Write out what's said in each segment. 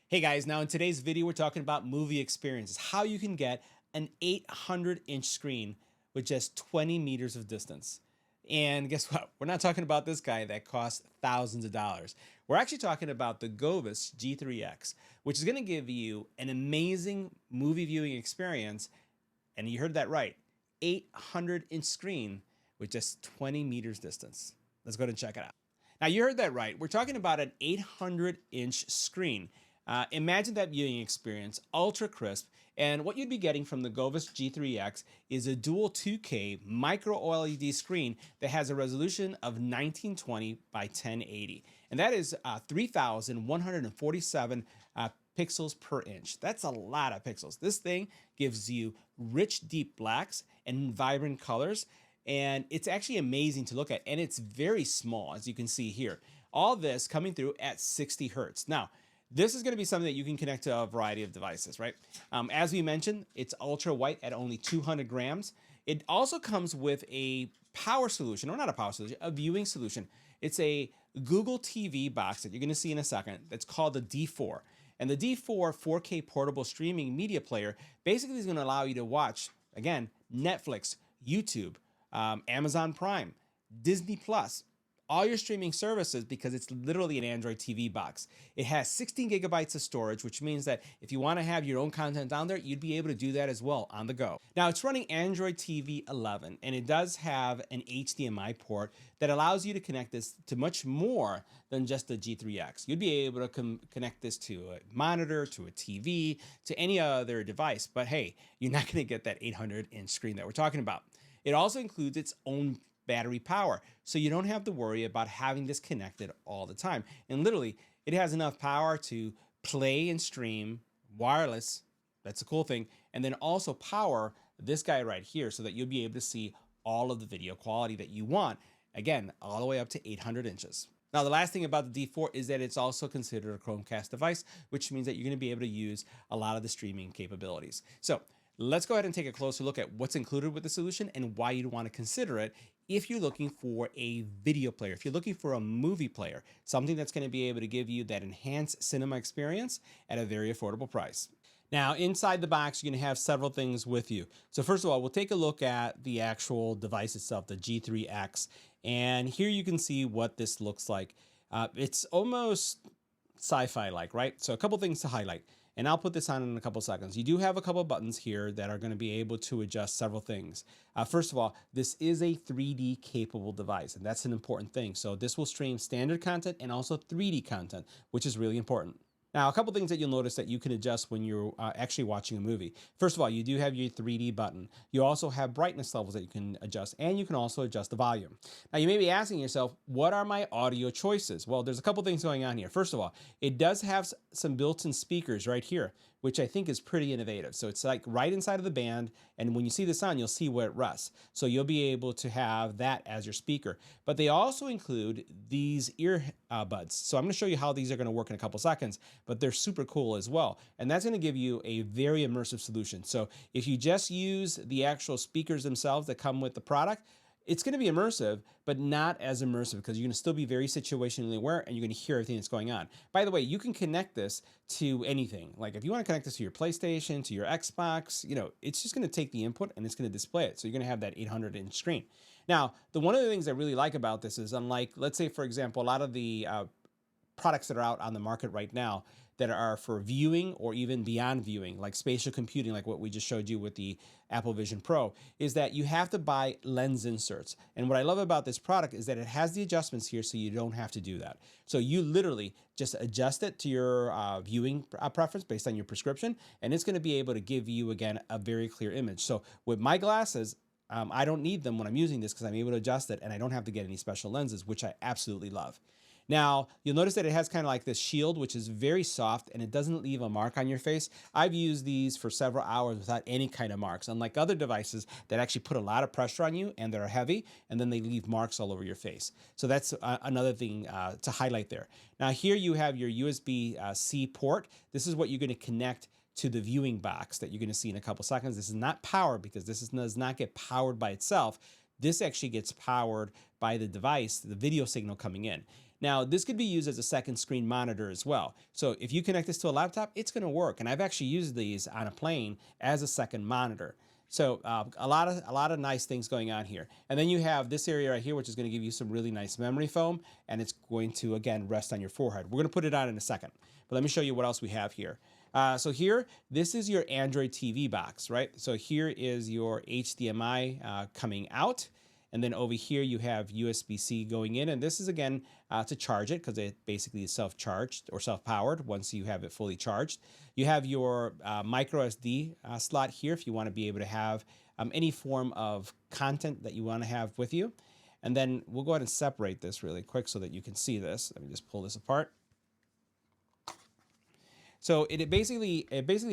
Hey guys, now in today's video, we're talking about movie experiences, how you can get an 800-inch screen with just 20 meters of distance. And guess what? We're not talking about this guy that costs thousands of dollars. We're actually talking about the GOOVIS G3X, which is going to give you an amazing movie viewing experience. And you heard that right, 800-inch screen with just 20 meters distance. Let's go ahead and check it out. Now you heard that right. We're talking about an 800-inch screen. Imagine that viewing experience, ultra crisp, and what you'd be getting from the GOOVIS G3X is a dual 2K micro-OLED screen that has a resolution of 1920 by 1080, and that is 3,147 pixels per inch. That's a lot of pixels. This thing gives you rich, deep blacks and vibrant colors, and it's actually amazing to look at, and it's very small, as you can see here. All this coming through at 60 hertz. Now, this is going to be something that you can connect to a variety of devices, right? As we mentioned, it's ultra white at only 200 grams. It also comes with a power solution, or not a power solution, a viewing solution. It's a Google TV box that you're going to see in a second. That's called the D4. And the D4 4K portable streaming media player basically is going to allow you to watch, again, Netflix, YouTube, Amazon Prime, Disney Plus, all your streaming services, because it's literally an Android TV box. It has 16 gigabytes of storage, which means that if you want to have your own content down there, you'd be able to do that as well on the go. Now, it's running Android TV 11, and it does have an HDMI port that allows you to connect this to much more than just the G3X. You'd be able to connect this to a monitor, to a TV, to any other device, but hey, you're not going to get that 800-inch screen that we're talking about. It also includes its own battery power, so you don't have to worry about having this connected all the time. And literally, it has enough power to play and stream wireless. That's a cool thing. And then also power this guy right here so that you'll be able to see all of the video quality that you want. Again, all the way up to 800 inches. Now, the last thing about the D4 is that it's also considered a Chromecast device, which means that you're going to be able to use a lot of the streaming capabilities. So let's go ahead and take a closer look at what's included with the solution and why you'd want to consider it if you're looking for a video player, if you're looking for a movie player, something that's going to be able to give you that enhanced cinema experience at a very affordable price. Now, inside the box, you're going to have several things with you. So first of all, we'll take a look at the actual device itself, the G3X. And here you can see what this looks like. It's almost sci-fi like, right? So a couple things to highlight. And I'll put this on in a couple seconds. You do have a couple buttons here that are going to be able to adjust several things. First of all, this is a 3D capable device, and that's an important thing. So this will stream standard content and also 3D content, which is really important. Now, a couple things that you'll notice that you can adjust when you're actually watching a movie. First of all, you do have your 3D button. You also have brightness levels that you can adjust, and you can also adjust the volume. Now, you may be asking yourself, what are my audio choices? Well, there's a couple things going on here. First of all, it does have some built-in speakers right here, which I think is pretty innovative. So it's like right inside of the band, and when you see this on, you'll see where it rests. So you'll be able to have that as your speaker. But they also include these ear buds. So I'm going to show you how these are going to work in a couple seconds, but they're super cool as well. And that's going to give you a very immersive solution. So if you just use the actual speakers themselves that come with the product, it's going to be immersive, but not as immersive because you're going to still be very situationally aware and you're going to hear everything that's going on. By the way, you can connect this to anything. Like if you want to connect this to your PlayStation, to your Xbox, it's just going to take the input and it's going to display it. So you're going to have that 800-inch screen. Now, one of the things I really like about this is, unlike, let's say, for example, a lot of the products that are out on the market right now that are for viewing or even beyond viewing, like spatial computing, like what we just showed you with the Apple Vision Pro, is that you have to buy lens inserts. And what I love about this product is that it has the adjustments here so you don't have to do that. So you literally just adjust it to your viewing preference based on your prescription, and it's going to be able to give you, again, a very clear image. So with my glasses, I don't need them when I'm using this because I'm able to adjust it and I don't have to get any special lenses, which I absolutely love. Now, you'll notice that it has kind of like this shield, which is very soft and it doesn't leave a mark on your face. I've used these for several hours without any kind of marks, unlike other devices that actually put a lot of pressure on you and they're heavy and then they leave marks all over your face. So that's another thing to highlight there. Now, here you have your USB-C port. This is what you're going to connect to the viewing box that you're going to see in a couple seconds. This is not powered because this does not get powered by itself. This actually gets powered by the device, the video signal coming in. Now, this could be used as a second screen monitor as well. So if you connect this to a laptop, it's going to work. And I've actually used these on a plane as a second monitor. So a lot of nice things going on here. And then you have this area right here, which is going to give you some really nice memory foam, and it's going to, again, rest on your forehead. We're going to put it on in a second, but let me show you what else we have here. So here, this is your Android TV box, right? So here is your HDMI coming out. And then over here, you have USB-C going in. And this is, again, to charge it, because it basically is self-charged or self-powered once you have it fully charged. You have your micro SD slot here if you want to be able to have any form of content that you want to have with you. And then we'll go ahead and separate this really quick so that you can see this. Let me just pull this apart. So it basically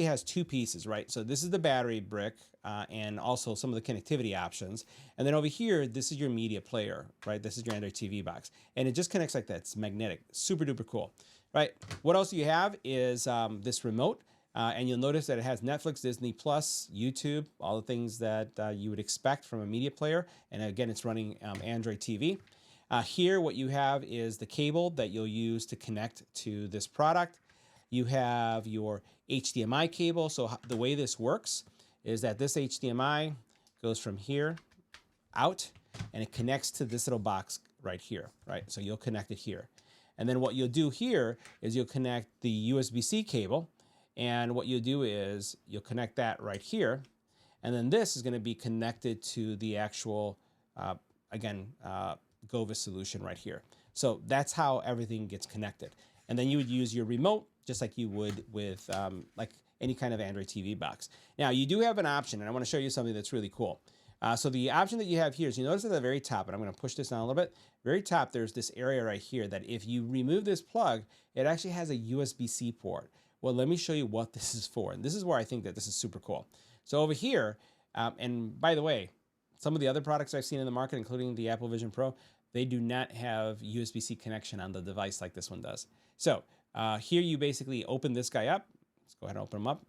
has two pieces, right? So this is the battery brick and also some of the connectivity options. And then over here, this is your media player, right? This is your Android TV box. And it just connects like that. It's magnetic, super duper cool, right? What else you have is this remote. And you'll notice that it has Netflix, Disney Plus, YouTube, all the things that you would expect from a media player. And again, it's running Android TV. Here, what you have is the cable that you'll use to connect to this product. You have your HDMI cable. So the way this works is that this HDMI goes from here out, and it connects to this little box right here, right? So you'll connect it here. And then what you'll do here is you'll connect the USB-C cable, and what you'll do is you'll connect that right here. And then this is going to be connected to the actual, GOOVIS solution right here. So that's how everything gets connected. And then you would use your remote just like you would with like any kind of Android TV box. Now, you do have an option, and I want to show you something that's really cool. So the option that you have here is, you notice at the very top, and I'm going to push this down a little bit, very top, there's this area right here that if you remove this plug, it actually has a USB-C port. Well, let me show you what this is for. And this is where I think that this is super cool. So over here, and by the way, some of the other products I've seen in the market, including the Apple Vision Pro, they do not have USB-C connection on the device like this one does. So here you basically open this guy up. Let's go ahead and open them up.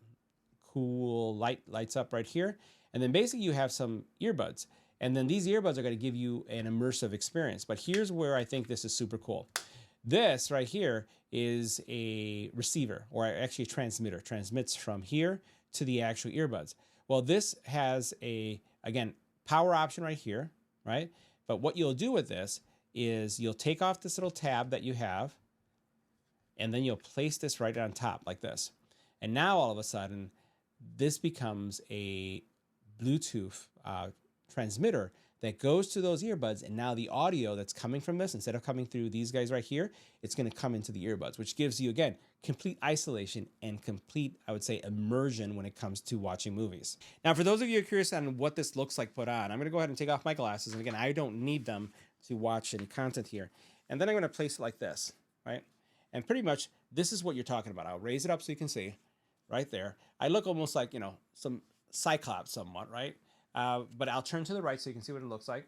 Cool lights up right here. And then basically you have some earbuds. And then these earbuds are going to give you an immersive experience. But here's where I think this is super cool. This right here is a receiver, or actually a transmitter. Transmits from here to the actual earbuds. Well, this has a, again, power option right here, right? But what you'll do with this is you'll take off this little tab that you have, and then you'll place this right on top like this. And now all of a sudden, this becomes a Bluetooth transmitter that goes to those earbuds, and now the audio that's coming from this, instead of coming through these guys right here, it's going to come into the earbuds, which gives you, again, complete isolation and complete, I would say, immersion when it comes to watching movies. Now, for those of you who are curious on what this looks like put on, I'm going to go ahead and take off my glasses. And again, I don't need them to watch any content here. And then I'm going to place it like this, right? And pretty much this is what you're talking about. I'll raise it up so you can see right there. I look almost like, you know, some Cyclops somewhat, right? But I'll turn to the right so you can see what it looks like.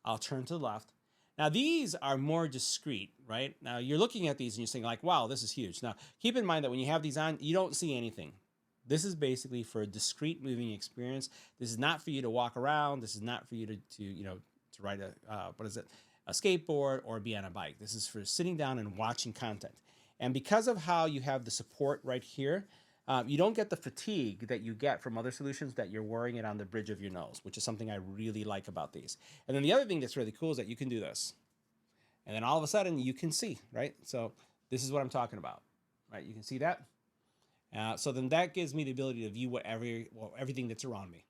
I'll turn to the left. Now, these are more discreet, right? Now, you're looking at these and you're saying like, wow, this is huge. Now, keep in mind that when you have these on, you don't see anything. This is basically for a discreet moving experience. This is not for you to walk around. This is not for you to ride a skateboard or be on a bike. This is for sitting down and watching content. And because of how you have the support right here, you don't get the fatigue that you get from other solutions that you're wearing it on the bridge of your nose, which is something I really like about these. And then the other thing that's really cool is that you can do this. And then all of a sudden you can see, right? So this is what I'm talking about, right? You can see that. So then that gives me the ability to view everything that's around me.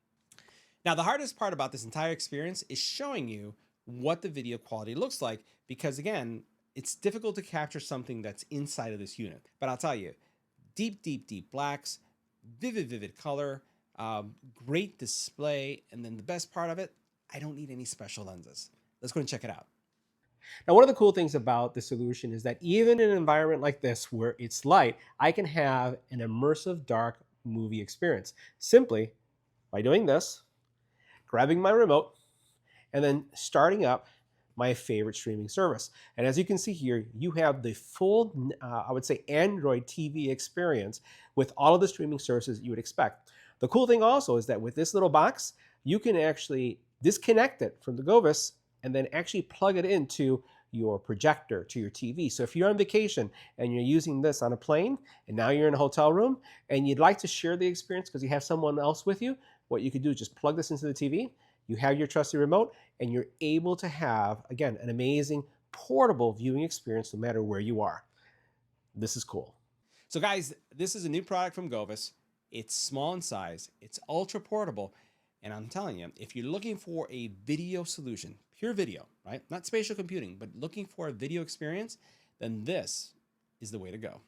Now, the hardest part about this entire experience is showing you what the video quality looks like, because again, it's difficult to capture something that's inside of this unit. But I'll tell you, deep, deep, deep blacks, vivid, vivid color, great display, and then the best part of it, I don't need any special lenses. Let's go and check it out. Now, one of the cool things about the solution is that even in an environment like this where it's light, I can have an immersive dark movie experience simply by doing this, grabbing my remote, and then starting up my favorite streaming service. And as you can see here, you have the full, I would say, Android TV experience with all of the streaming services you would expect. The cool thing also is that with this little box, you can actually disconnect it from the GOOVIS and then actually plug it into your projector to your TV. So if you're on vacation and you're using this on a plane and now you're in a hotel room and you'd like to share the experience because you have someone else with you, what you could do is just plug this into the TV, you have your trusty remote, and you're able to have, again, an amazing portable viewing experience no matter where you are. This is cool. So guys, this is a new product from Goovis. It's small in size, it's ultra portable, and I'm telling you, if you're looking for a video solution, pure video, right? Not spatial computing, but looking for a video experience, then this is the way to go.